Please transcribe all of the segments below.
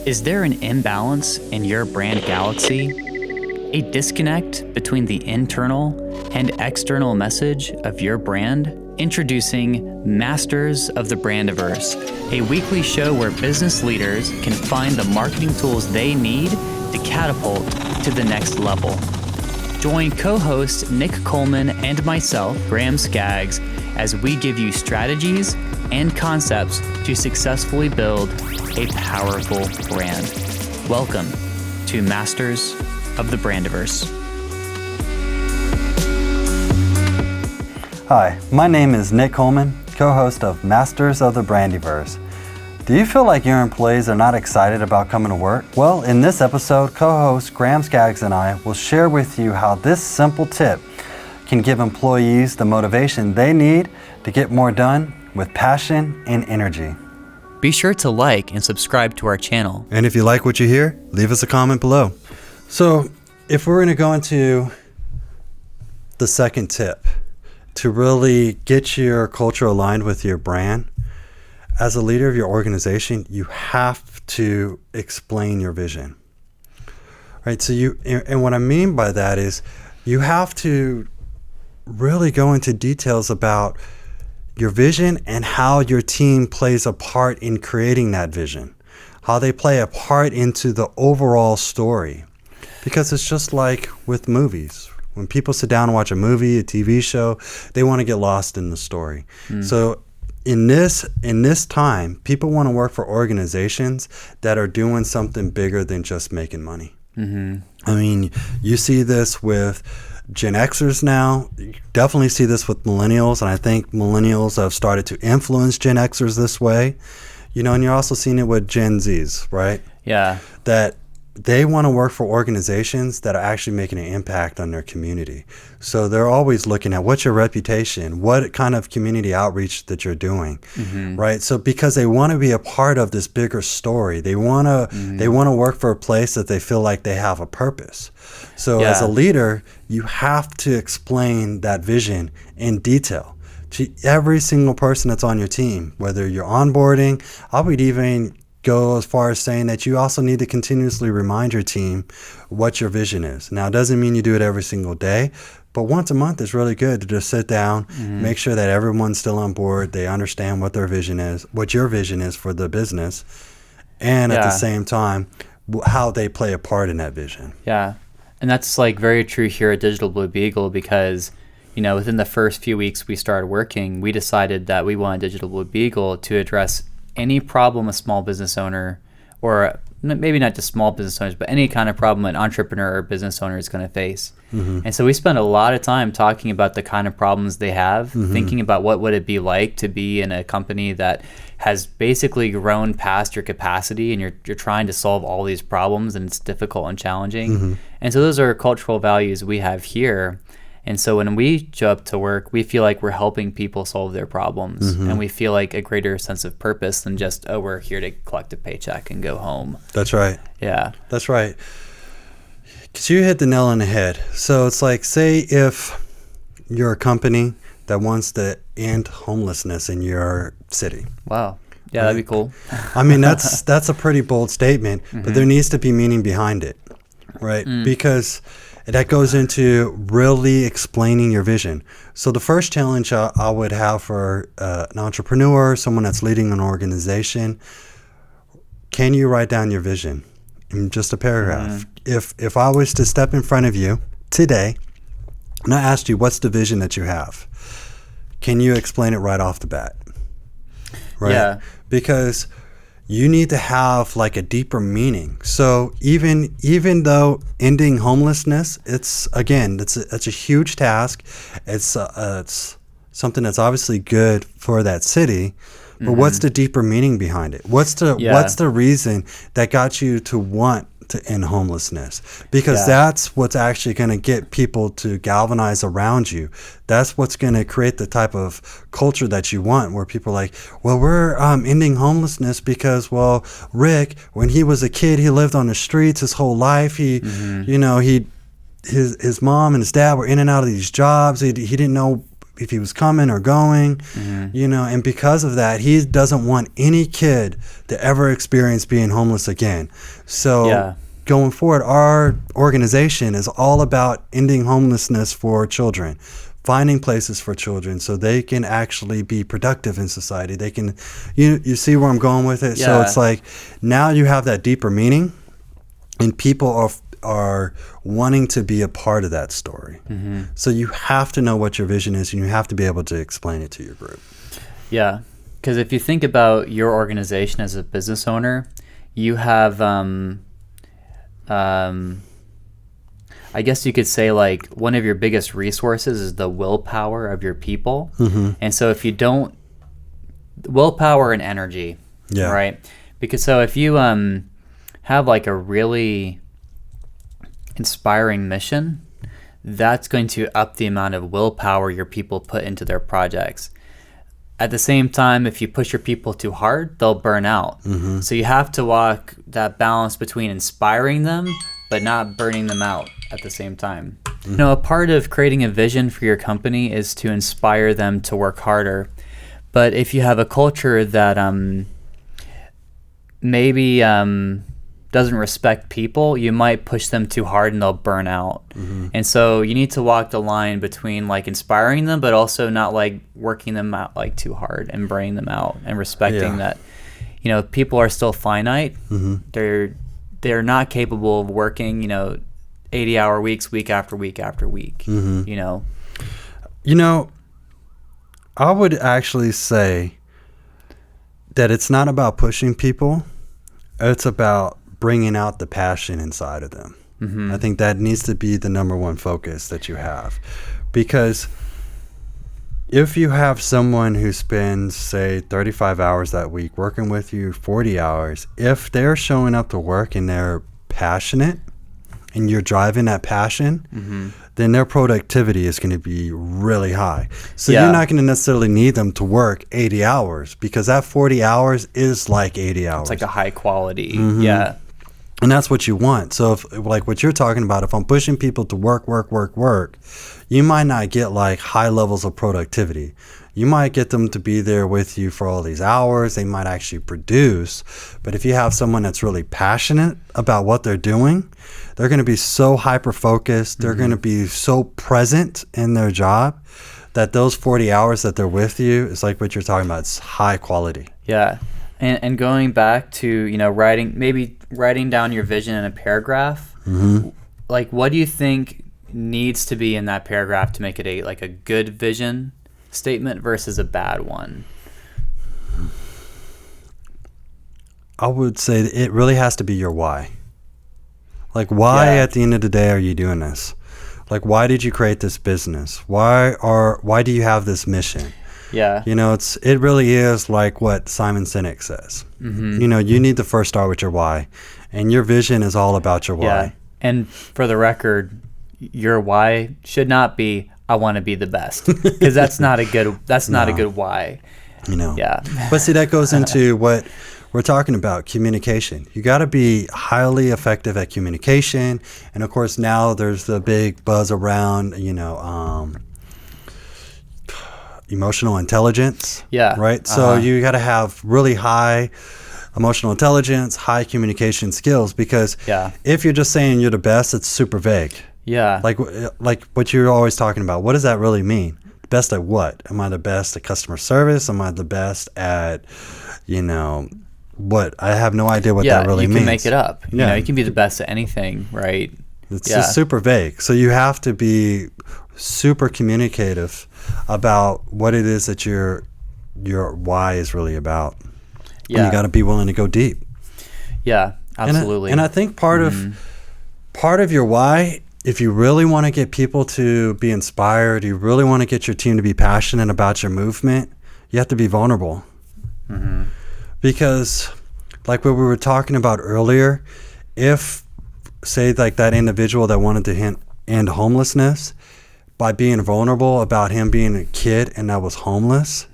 Is there an imbalance in your brand galaxy? A disconnect between the internal and external message of your brand? Introducing Masters of the Brandiverse, a weekly show where business leaders can find the marketing tools they need to catapult to the next level. Join co-host Nick Coleman and myself, Graham Skaggs, as we give you strategies and concepts to successfully build a powerful brand. Welcome to Masters of the Brandiverse. Hi, my name is Nick Coleman, co-host of Masters of the Brandiverse. Do you feel like your employees are not excited about coming to work? Well, in this episode, co-host Graham Skaggs and I will share with you how this simple tip can give employees the motivation they need to get more done with passion and energy. Be sure to like and subscribe to our channel. And if you like what you hear, leave us a comment below. So, if we're going to go into the second tip, to really get your culture aligned with your brand, as a leader of your organization, you have to explain your vision. Right? So and what I mean by that is you have to really go into details about your vision and how your team plays a part in creating that vision, how they play a part into the overall story. Because it's just like with movies. When people sit down and watch a movie, a TV show, they want to get lost in the story. So in this time, people want to work for organizations that are doing something bigger than just making money. I mean, you see this with Gen Xers now. You definitely see this with millennials, and I think millennials have started to influence Gen Xers this way. You know, and you're also seeing it with Gen Zs, right? Yeah. That they want to work for organizations that are actually making an impact on their community. So they're always looking at what's your reputation, what kind of community outreach that you're doing, right? So because they want to be a part of this bigger story, they want to work for a place that they feel like they have a purpose. So as a leader, you have to explain that vision in detail to every single person that's on your team, whether you're onboarding. I would even go as far as saying that you also need to continuously remind your team what your vision is. Now, it doesn't mean you do it every single day, but once a month is really good to just sit down, make sure that everyone's still on board, they understand what their vision is, what your vision is for the business, and at the same time, how they play a part in that vision. Yeah, and that's like very true here at Digital Blue Beagle because, you know, within the first few weeks we started working, we decided that we wanted Digital Blue Beagle to address any problem a small business owner, or maybe not just small business owners, but any kind of problem an entrepreneur or business owner is going to face. And so we spend a lot of time talking about the kind of problems they have, thinking about what would it be like to be in a company that has basically grown past your capacity, and you're trying to solve all these problems, and it's difficult and challenging. And so those are cultural values we have here. And so when we show up to work, we feel like we're helping people solve their problems, and we feel like a greater sense of purpose than just, oh, we're here to collect a paycheck and go home. That's right. Yeah. That's right. Because you hit the nail on the head. So it's like, say if you're a company that wants to end homelessness in your city. Wow. Yeah, that'd be cool. I mean, that's a pretty bold statement, but there needs to be meaning behind it, right? Because that goes into really explaining your vision. So the first challenge I would have for an entrepreneur, someone that's leading an organization, can you write down your vision in just a paragraph? If I was to step in front of you today and I asked you, what's the vision that you have? Can you explain it right off the bat? Right? Yeah. Because you need to have like a deeper meaning. So even though ending homelessness, it's a huge task. It's something that's obviously good for that city. But what's the deeper meaning behind it? What's the reason that got you to want to end homelessness? Because that's what's actually going to get people to galvanize around you. That's what's going to create the type of culture that you want, where people are like, well, we're ending homelessness because, well, Rick, when he was a kid, he lived on the streets his whole life. His mom and his dad were in and out of these jobs. He didn't know he was coming or going, you know, and because of that, he doesn't want any kid to ever experience being homeless again. So going forward, our organization is all about ending homelessness for children, finding places for children so they can actually be productive in society. They can, you see where I'm going with it? So it's like now you have that deeper meaning, and people are wanting to be a part of that story. So you have to know what your vision is, and you have to be able to explain it to your group. Yeah, because if you think about your organization as a business owner, you have, I guess you could say, like, one of your biggest resources is the willpower of your people. And so if you don't, willpower and energy, right? Because so if you have like a really inspiring mission, that's going to up the amount of willpower your people put into their projects. At the same time, if you push your people too hard, they'll burn out. So you have to walk that balance between inspiring them but not burning them out at the same time. You know, a part of creating a vision for your company is to inspire them to work harder. But if you have a culture that maybe doesn't respect people, you might push them too hard and they'll burn out. And so you need to walk the line between like inspiring them, but also not like working them out like too hard and burning them out, and respecting that, you know, people are still finite. They're not capable of working, you know, 80-hour weeks, week after week after week, you know. You know, I would actually say that it's not about pushing people. It's about bringing out the passion inside of them. I think that needs to be the number one focus that you have. Because if you have someone who spends, say, 35 hours that week working with you 40 hours, if they're showing up to work and they're passionate and you're driving that passion, then their productivity is going to be really high. So you're not going to necessarily need them to work 80 hours, because that 40 hours is like 80 hours. It's like a high quality. And that's what you want. So if, like what you're talking about, if I'm pushing people to work, you might not get like high levels of productivity. You might get them to be there with you for all these hours. They might actually produce. But if you have someone that's really passionate about what they're doing, they're going to be so hyper-focused. They're going to be so present in their job that those 40 hours that they're with you is like what you're talking about. It's high quality. Yeah. And going back to, you know, writing down your vision in a paragraph, like what do you think needs to be in that paragraph to make it a good vision statement versus a bad one? I would say that it really has to be your why. Like, why at the end of the day are you doing this? Like, why did you create this business? Why do you have this mission? Yeah. You know, it really is like what Simon Sinek says. You know, you need to first start with your why, and your vision is all about your why. Yeah. And for the record, your why should not be, I want to be the best, because that's not a good why. You know. Yeah. But see, that goes into what we're talking about, communication. You got to be highly effective at communication. And of course, now there's the big buzz around, you know, emotional intelligence. Yeah. Right. So you got to have really high emotional intelligence, high communication skills, because if you're just saying you're the best, it's super vague. Yeah. Like what you're always talking about. What does that really mean? Best at what? Am I the best at customer service? Am I the best at, you know, what? I have no idea what that really means. You can make it up. You know, you can be the best at anything, right? It's just super vague. So you have to be super communicative about what it is that your why is really about. Yeah. And you got to be willing to go deep. Yeah, absolutely. And I think part of your why, if you really want to get people to be inspired, you really want to get your team to be passionate about your movement, you have to be vulnerable. Because like what we were talking about earlier, if, say, like that individual that wanted to end homelessness, by being vulnerable about him being a kid and that was homeless,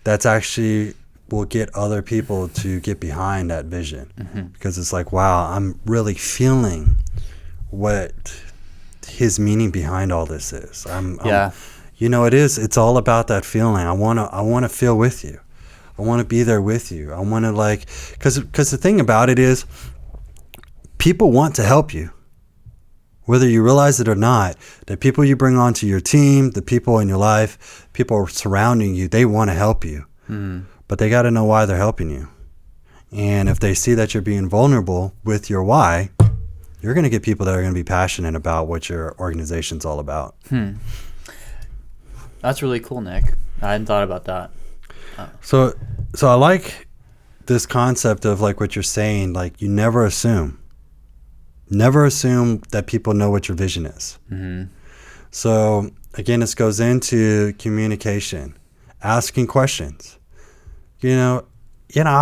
that's actually will get other people to get behind that vision. Because it's like, wow, I'm really feeling what his meaning behind all this is. it's all about that feeling. I want to feel with you. I want to be there with you. I want to because the thing about it is people want to help you. Whether you realize it or not, the people you bring onto your team, the people in your life, people surrounding you, they want to help you. But they got to know why they're helping you. And if they see that you're being vulnerable with your why, you're going to get people that are going to be passionate about what your organization's all about. That's really cool, Nick. I hadn't thought about that. So I like this concept of like what you're saying, like you never assume. Never assume that people know what your vision is. So again, this goes into communication, asking questions. I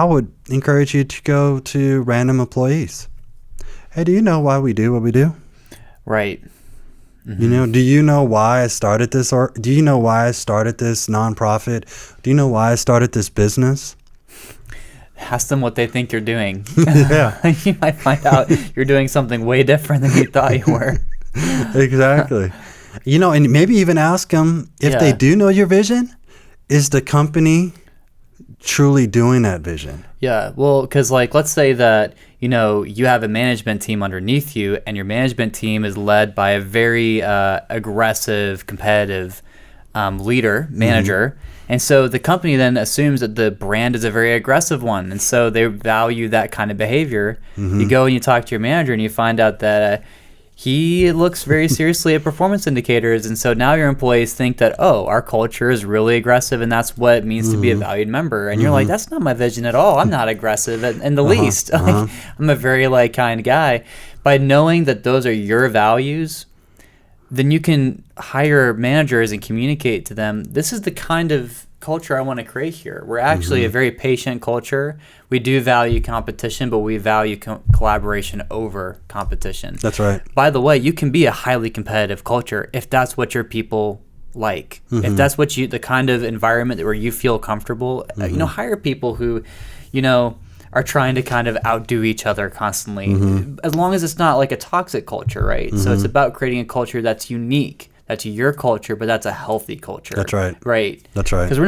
would encourage you to go to random employees. Hey, do you know why we do what we do? Right. Do you know why I started this, or do you know why I started this nonprofit? Do you know why I started this business? Ask them what they think you're doing. Yeah. You might find out you're doing something way different than you thought you were. Exactly. And maybe even ask them if they do know your vision, is the company truly doing that vision? Yeah. Well, because let's say that, you have a management team underneath you and your management team is led by a very aggressive, competitive manager. And so the company then assumes that the brand is a very aggressive one. And so they value that kind of behavior. You go and you talk to your manager and you find out that he looks very seriously at performance indicators. And so now your employees think that, our culture is really aggressive and that's what it means to be a valued member. And you're like, that's not my vision at all. I'm not aggressive in the least. I'm a very kind guy. By knowing that those are your values, then you can hire managers and communicate to them, this is the kind of culture I want to create here. We're actually a very patient culture. We do value competition, but we value collaboration over competition. That's right. By the way, you can be a highly competitive culture if that's what your people like. If that's what the kind of environment where you feel comfortable, hire people who, are trying to kind of outdo each other constantly, as long as it's not like a toxic culture, right? So it's about creating a culture that's unique, that's your culture, but that's a healthy culture. That's right. Right. That's right. Because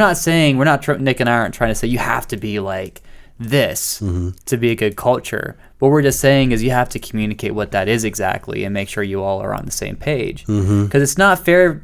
Nick and I aren't trying to say you have to be like this to be a good culture. What we're just saying is you have to communicate what that is exactly and make sure you all are on the same page. Because it's not fair,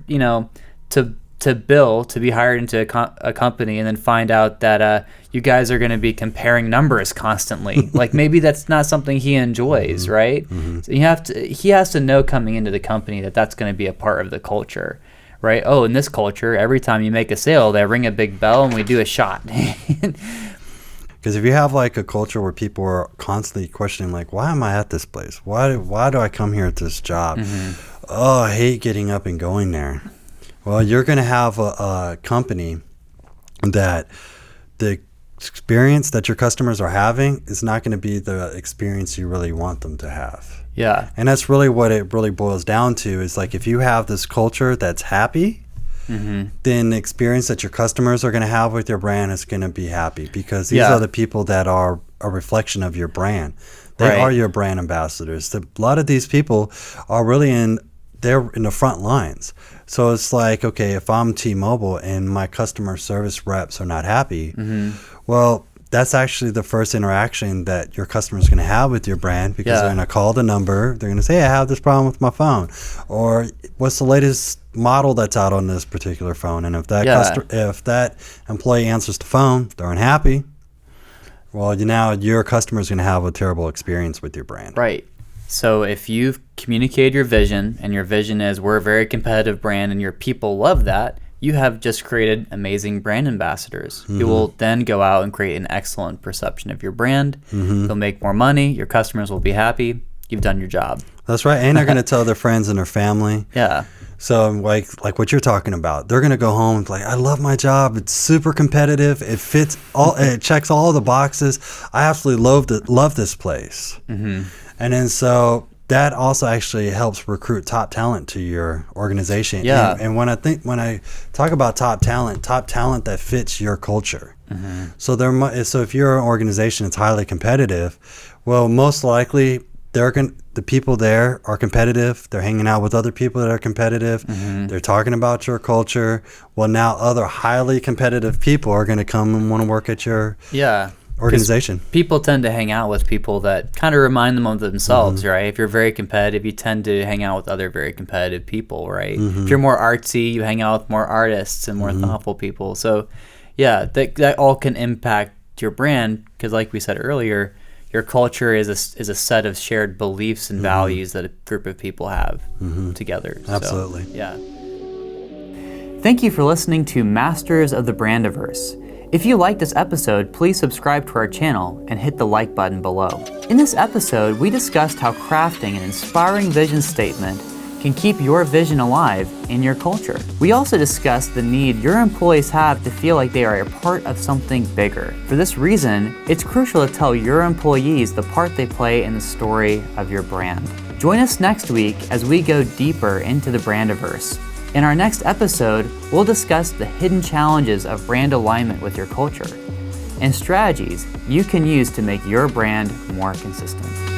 to be hired into a company and then find out that you guys are going to be comparing numbers constantly. Maybe that's not something he enjoys, right? So he has to know coming into the company that that's going to be a part of the culture, right? In this culture, every time you make a sale, they ring a big bell and we do a shot. Because if you have a culture where people are constantly questioning, why am I at this place? Why do I come here at this job? I hate getting up and going there. Well, you're going to have a company that the experience that your customers are having is not going to be the experience you really want them to have. Yeah. And that's really what it really boils down to is if you have this culture that's happy, then the experience that your customers are going to have with your brand is going to be happy because these are the people that are a reflection of your brand. They are your brand ambassadors. A lot of these people are really they're in the front lines. So it's okay, if I'm T-Mobile and my customer service reps are not happy, well, that's actually the first interaction that your customer is going to have with your brand because they're going to call the number. They're going to say, hey, I have this problem with my phone. Or what's the latest model that's out on this particular phone? And if that employee answers the phone, they're unhappy. Well, now your customer is going to have a terrible experience with your brand. Right. So if you've communicated your vision and your vision is we're a very competitive brand and your people love that, you have just created amazing brand ambassadors who will then go out and create an excellent perception of your brand. They'll make more money. Your customers will be happy. You've done your job. That's right. And they're going to tell their friends and their family. Yeah. So like what you're talking about, they're going to go home and I love my job. It's super competitive. It fits it checks all the boxes. I absolutely love this place. And then so that also actually helps recruit top talent to your organization. Yeah. And when I talk about top talent that fits your culture. So if you're an organization that's highly competitive, well, most likely the people there are competitive. They're hanging out with other people that are competitive. They're talking about your culture. Well, now other highly competitive people are going to come and want to work at your organization. People tend to hang out with people that kind of remind them of themselves, right? If you're very competitive, you tend to hang out with other very competitive people, right? If you're more artsy, you hang out with more artists and more thoughtful people. So, yeah, that all can impact your brand because, like we said earlier, your culture is a set of shared beliefs and values that a group of people have together. Absolutely. So, yeah. Thank you for listening to Masters of the Brandiverse. If you like this episode, please subscribe to our channel and hit the like button below. In this episode, we discussed how crafting an inspiring vision statement can keep your vision alive in your culture. We also discussed the need your employees have to feel like they are a part of something bigger. For this reason, it's crucial to tell your employees the part they play in the story of your brand. Join us next week as we go deeper into the Brandiverse. In our next episode, we'll discuss the hidden challenges of brand alignment with your culture and strategies you can use to make your brand more consistent.